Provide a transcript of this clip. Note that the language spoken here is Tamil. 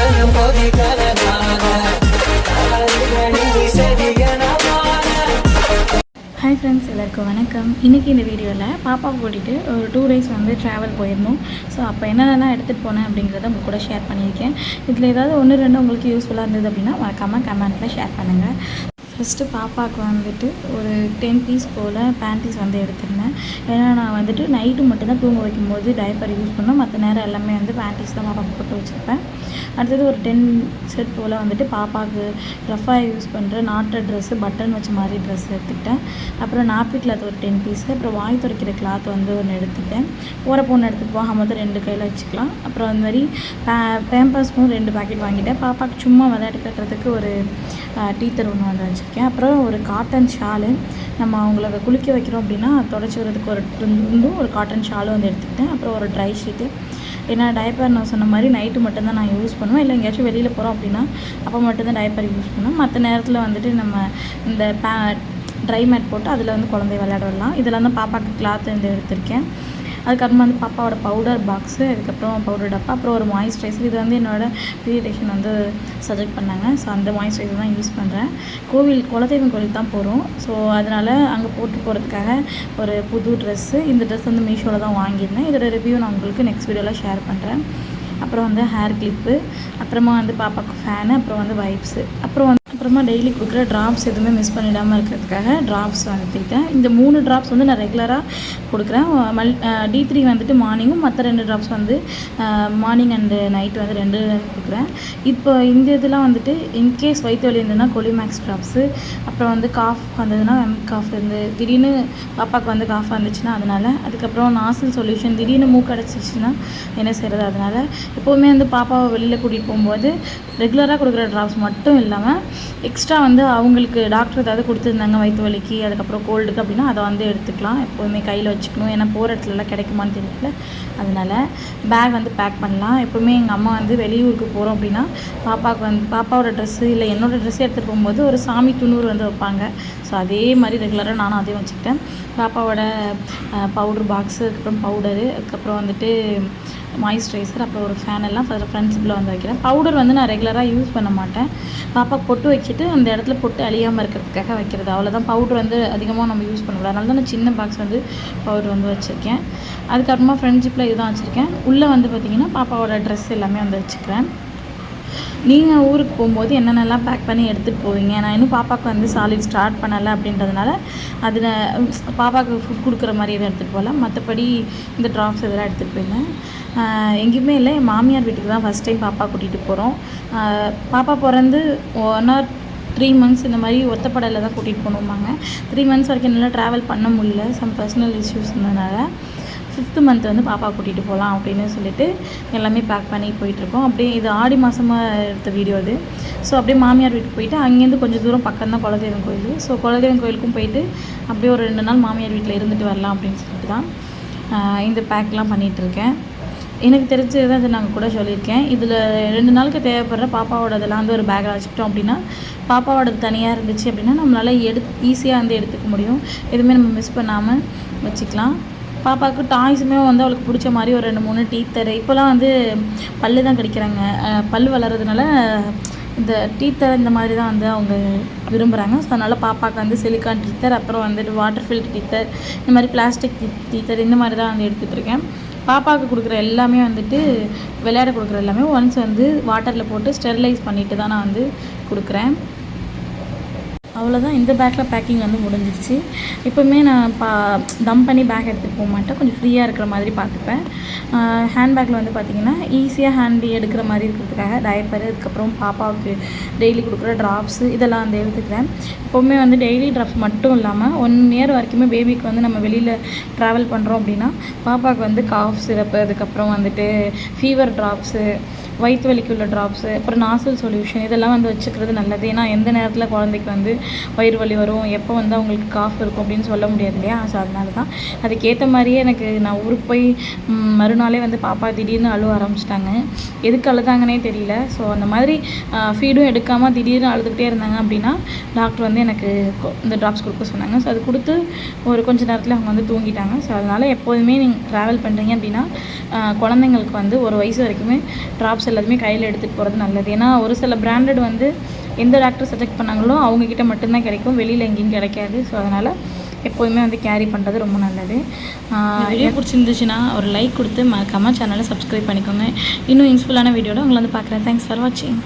ஹாய் ஃப்ரெண்ட்ஸ், எல்லாருக்கும் வணக்கம். இன்றைக்கி இந்த வீடியோவில் பாப்பாவை கூட்டிகிட்டு ஒரு 2 days வந்து ட்ராவல் போயிருந்தோம். ஸோ அப்போ என்னென்னலாம் எடுத்துகிட்டு போனேன் அப்படிங்கிறத உங்கள் கூட ஷேர் பண்ணியிருக்கேன். இதில் ஏதாவது 1-2 உங்களுக்கு யூஸ்ஃபுல்லாக இருந்தது அப்படின்னா மறக்காமல் கமெண்ட்டில் ஷேர் பண்ணுங்கள். ஃபஸ்ட்டு பாப்பாவுக்கு வந்துட்டு ஒரு 10 பீஸ் போல் பேண்டீஸ் வந்து எடுத்திருந்தேன். ஏன்னா நான் வந்துட்டு நைட்டு மட்டும்தான் தூங்க வைக்கும்போது டைப்பர் யூஸ் பண்ணோம். மற்ற நேரம் எல்லாமே வந்து பேண்டீஸ் தான் பாப்பாவுக்கு போட்டு வச்சுருப்பேன். அடுத்தது ஒரு 10 செட் போல் வந்துட்டு பாப்பாவுக்கு ரஃபாக யூஸ் பண்ணுற நாட்டு ட்ரெஸ்ஸு, பட்டன் வச்ச மாதிரி ட்ரெஸ் எடுத்துக்கிட்டேன். அப்புறம் நாப்பி கிளாத் ஒரு 10 பீஸு, அப்புறம் வாய் துடைக்கிற கிளாத் வந்து ஒன்று எடுத்துக்கிட்டேன். போகிறப்போ ஒன்று எடுத்துகிட்டு போகும்போது 2 கையில் வச்சுக்கலாம். அப்புறம் அந்த மாதிரி பேம்பர்ஸ்க்கும் 2 பாக்கெட் வாங்கிட்டேன். பாப்பாவுக்கு சும்மா விளையாட்டு கட்டுறதுக்கு ஒரு டீத்தர் ஒன்று வந்து வச்சுருக்கேன். அப்புறம் ஒரு காட்டன் ஷாலு, நம்ம அவங்களுக்கு குளிக்க வைக்கிறோம் அப்படின்னா தொடச்சி வரதுக்கு ஒரு துண்டும் ஒரு காட்டன் ஷாலும் வந்து எடுத்துக்கிட்டேன். அப்புறம் ஒரு ட்ரை ஷீட்டு. ஏன்னா டைப்பர் நான் சொன்ன மாதிரி நைட்டு மட்டும்தான் நான் யூஸ் பண்ணுவேன். இல்லை எங்கேயாச்சும் வெளியில் போகிறோம் அப்படின்னா அப்போ மட்டும்தான் டைப்பர் யூஸ் பண்ணுவேன். மற்ற நேரத்தில் வந்துட்டு நம்ம இந்த ட்ரை மேட் போட்டு அதில் வந்து குழந்தைய விளையாட விடலாம். இதெல்லாம் தான் பாப்பாவுக்கு கிளாத் வந்து எடுத்திருக்கேன். அதுக்கப்புறமா வந்து பாப்பாவோட பவுடர் பாக்ஸு, அதுக்கப்புறம் பவுடர் டப்பா, அப்புறம் ஒரு மாய்ஸ்சரைசர். இது வந்து என்னோடய பீடியேஷன் வந்து சஜெக்ட் பண்ணாங்க. ஸோ அந்த மாய்ஸ்சரைசர் தான் யூஸ் பண்ணுறேன். குலதெய்வம் கோவில் தான் போகிறோம். ஸோ அதனால் அங்கே போட்டு போகிறதுக்காக ஒரு புது ட்ரெஸ்ஸு. இந்த ட்ரெஸ் வந்து மீஷோவில் தான் வாங்கியிருந்தேன். இதோட ரிவ்யூ நான் உங்களுக்கு நெக்ஸ்ட் வீடியோவில் ஷேர் பண்ணுறேன். அப்புறம் வந்து ஹேர் கிளிப்பு, அப்புறமா வந்து பாப்பாவுக்கு ஃபேனு, அப்புறம் வந்து வைப்ஸு, அப்புறமா டெய்லி கொடுக்குற ட்ராப்ஸ் எதுவுமே மிஸ் பண்ணிடாமல் இருக்கிறதுக்காக ட்ராப்ஸ் வந்துட்டேன். இந்த 3 ட்ராப்ஸ் வந்து நான் ரெகுலராக கொடுக்குறேன். D3 வந்துட்டு மார்னிங்கும், மற்ற 2 ட்ராப்ஸ் வந்து மார்னிங் அண்டு நைட்டு வந்து 2 கொடுக்குறேன். இப்போ இந்த இதெல்லாம் வந்துட்டு இன்கேஸ் வயிற்று வலி இருந்ததுன்னா கொலிமேக்ஸ் ட்ராப்ஸு, அப்புறம் வந்து காஃப் வந்ததுன்னா காஃப் இருந்து திடீர்னு பாப்பாவுக்கு வந்து காஃப் வந்துச்சுன்னா அதனால், அதுக்கப்புறம் நாசில் சொல்யூஷன் திடீர்னு மூக்கு அடைச்சிச்சுன்னா என்ன செய்கிறது. அதனால் எப்போவுமே வந்து பாப்பாவை வெளியில் கூட்டிகிட்டு போகும்போது ரெகுலராக கொடுக்குற ட்ராப்ஸ் மட்டும் இல்லாமல் எக்ஸ்ட்ரா வந்து அவங்களுக்கு டாக்டர் ஏதாவது கொடுத்துருந்தாங்க வயிற்று வலிக்கு, அதுக்கப்புறம் கோல்டுக்கு அப்படின்னா அதை வந்து எடுத்துக்கலாம். எப்போவுமே கையில் வச்சுக்கணும். ஏன்னா போகிற இடத்துலலாம் கிடைக்குமான்னு தெரியல. அதனால் பேக் வந்து பேக் பண்ணலாம். எப்போவுமே எங்கள் அம்மா வந்து வெளியூருக்கு போகிறோம் அப்படின்னா பாப்பாவுக்கு வந்து பாப்பாவோட ட்ரெஸ்ஸு இல்லை என்னோடய ட்ரெஸ்ஸு எடுத்துகிட்டு போகும்போது ஒரு சாமி துணூறு வந்து வைப்பாங்க. ஸோ அதே மாதிரி ரெகுலராக நானும் அதையும் வச்சுக்கிட்டேன். பாப்பாவோட பவுட்ரு பாக்ஸு, அதுக்கப்புறம் பவுடரு, அதுக்கப்புறம் வந்துட்டு மாய்ஸ்சரைசர், அப்புறம் ஒரு ஃபேன் எல்லாம் ஃப்ரெண்ட்ஸிப்பில் வந்து வைக்கிறேன். பவுடர் வந்து நான் ரெகுலராக யூஸ் பண்ண மாட்டேன். பாப்பா பொட்டு வச்சுட்டு அந்த இடத்துல பொட்டு அழியாமல் இருக்கிறதுக்காக வைக்கிறது, அவ்வளோதான். பவுடர் வந்து அதிகமாக நம்ம யூஸ் பண்ணக்கூடாது. அதனால தான் நான் சின்ன பாக்ஸ் வந்து பவுடர் வந்து வச்சுருக்கேன். அதுக்கப்புறமா ஃப்ரெண்ட்ஷிப்பில் இதுதான் வச்சுருக்கேன். உள்ளே வந்து பார்த்திங்கன்னா பாப்பாவோட ட்ரெஸ் எல்லாமே வந்து வச்சுக்கிறேன். நீங்கள் ஊருக்கு போகும்போது என்னென்னலாம் பேக் பண்ணி எடுத்துகிட்டு போவீங்க? நான் இன்னும் பாப்பாவுக்கு வந்து சாலிட் ஸ்டார்ட் பண்ணலை அப்படின்றதுனால அதில் பாப்பாவுக்கு ஃபுட் கொடுக்குற மாதிரி எதுவும் எடுத்துகிட்டு போகலாம். மற்றபடி இந்த ட்ராப்ஸ் இதெல்லாம் எடுத்துகிட்டு போயிருந்தேன். எங்கேயுமே இல்லை, என் மாமியார் வீட்டுக்கு தான் ஃபஸ்ட் டைம் பாப்பா கூட்டிகிட்டு போகிறோம். பாப்பா பிறந்து 1 or 3 months இந்த மாதிரி ஒத்தப்படையில் தான் கூட்டிகிட்டு போகணும்பாங்க. 3 months வரைக்கும் என்னால் ட்ராவல் பண்ண முடியல, சம் பர்சனல் இஷ்யூஸ் இருந்ததுனால. 5th month வந்து பாப்பா கூட்டிகிட்டு போகலாம் அப்படின்னு சொல்லிட்டு எல்லாமே பேக் பண்ணி போயிட்டுருக்கோம். அப்படியே இது ஆடி மாதமாக எடுத்த வீடியோ இது. ஸோ அப்படியே மாமியார் வீட்டுக்கு போயிட்டு அங்கேருந்து கொஞ்சம் தூரம் பக்கம் தான் குலதெய்வம் கோயில். ஸோ குலதெய்வம் கோயிலுக்கும் போயிட்டு அப்படியே ஒரு 2 நாள் மாமியார் வீட்டில் இருந்துட்டு வரலாம் அப்படின்னு சொல்லிட்டு தான் இந்த பேக்லாம் பண்ணிகிட்ருக்கேன். எனக்கு தெரிஞ்சது தான் இது நாங்கள் கூட சொல்லியிருக்கேன். இதில் 2 நாளுக்கு தேவைப்படுற பாப்பாவோடதெல்லாம் வந்து ஒரு பேக்கில் வச்சுக்கிட்டோம் அப்படின்னா பாப்பாவோடது தனியாக இருந்துச்சு அப்படின்னா நம்மளால் ஈஸியாக வந்து எடுத்துக்க முடியும். எதுவுமே நம்ம மிஸ் பண்ணாமல் வச்சுக்கலாம். பாப்பாவுக்கு டாய்ஸுமே வந்து அவளுக்கு பிடிச்ச மாதிரி ஒரு 2-3 டீத்தர். இப்போலாம் வந்து பல்லு தான் கடிக்கிறாங்க. பல் வளர்கிறதுனால இந்த டீத்தர் இந்த மாதிரி தான் வந்து அவங்க விரும்புகிறாங்க. ஸோ அதனால் பாப்பாவுக்கு வந்து சிலிக்கான் டீத்தர், அப்புறம் வந்துட்டு வாட்டர் ஃபில்டர் டீத்தர், இந்த மாதிரி பிளாஸ்டிக் டீத்தர் இந்த மாதிரி தான் வந்து எடுத்துகிட்ருக்கேன். பாப்பாவுக்கு கொடுக்குற எல்லாமே வந்துட்டு விளையாட கொடுக்குற எல்லாமே ஒன்ஸ் வந்து வாட்டரில் போட்டு ஸ்டெரிலைஸ் பண்ணிவிட்டு தான் நான் வந்து கொடுக்குறேன். அவ்வளோதான். இந்த பேக்கில் பேக்கிங் வந்து முடிஞ்சிருச்சு. எப்போவுமே நான் தம் பண்ணி பேக் எடுத்துகிட்டு போக மாட்டேன். கொஞ்சம் ஃப்ரீயாக இருக்கிற மாதிரி பார்த்துப்பேன். ஹேண்ட்பேக்கில் வந்து பார்த்திங்கன்னா ஈஸியாக ஹேண்டி எடுக்கிற மாதிரி இருக்கிறதுக்காக டைப்பரு, அதுக்கப்புறம் பாப்பாவுக்கு டெய்லி கொடுக்குற ட்ராப்ஸு இதெல்லாம் வந்து எடுத்துக்கிறேன். எப்போவுமே வந்து டெய்லி ட்ராப்ஸ் மட்டும் இல்லாமல் 1 year வரைக்குமே பேபிக்கு வந்து நம்ம வெளியில் ட்ராவல் பண்ணுறோம் அப்படின்னா பாப்பாவுக்கு வந்து காஃப் சிரப்பு, அதுக்கப்புறம் வந்துட்டு ஃபீவர் ட்ராப்ஸு, வயிற்று வலிக்கு உள்ள ட்ராப்ஸு, அப்புறம் நாசில் சொல்யூஷன் இதெல்லாம் வந்து வச்சுக்கிறது நல்லது. ஏன்னா எந்த நேரத்தில் குழந்தைக்கு வந்து வயிறு வலி வரும், எப்போ வந்து அவங்களுக்கு காஃப் இருக்கும் அப்படின்னு சொல்ல முடியாது இல்லையா. ஸோ அதனால தான் அதுக்கேற்ற மாதிரியே எனக்கு நான் ஊருக்கு போய் மறுநாளே வந்து பாப்பா திடீர்னு அழுவ ஆரம்பிச்சிட்டாங்க. எதுக்கு அழுதாங்கன்னே தெரியல. ஸோ அந்த மாதிரி ஃபீடும் எடுக்காமல் திடீர்னு அழுதுகிட்டே இருந்தாங்க அப்படின்னா டாக்டர் வந்து எனக்கு இந்த ட்ராப்ஸ் கொடுக்க சொன்னாங்க. ஸோ அது கொடுத்து ஒரு கொஞ்சம் நேரத்தில் அவங்க வந்து தூங்கிட்டாங்க. ஸோ அதனால் எப்போதுமே நீங்கள் ட்ராவல் பண்ணுறீங்க அப்படின்னா குழந்தைங்களுக்கு வந்து 1 வயசு வரைக்குமே ட்ராப்ஸ் ட்ராப்ஸ் எல்லாத்தையுமே கையில் எடுத்துகிட்டு போகிறது நல்லது. ஏன்னா ஒரு சில பிராண்டட் வந்து எந்த டாக்டர் சஜெக்ட் பண்ணாங்களோ அவங்கக்கிட்ட மட்டும்தான் கிடைக்கும், வெளியில் எங்கேயும் கிடைக்காது. ஸோ அதனால் எப்போதுமே வந்து கேரி பண்ணுறது ரொம்ப நல்லது. வீடியோ பிடிச்சிருந்துச்சுன்னா ஒரு லைக் கொடுத்து மறக்காமல் சேனலை சப்ஸ்கிரைப் பண்ணிக்கோங்க. இன்னும் யூஸ்ஃபுல்லான வீடியோட உங்களை வந்து பார்க்குறேன். தேங்க்ஸ் ஃபார் வாட்சிங்.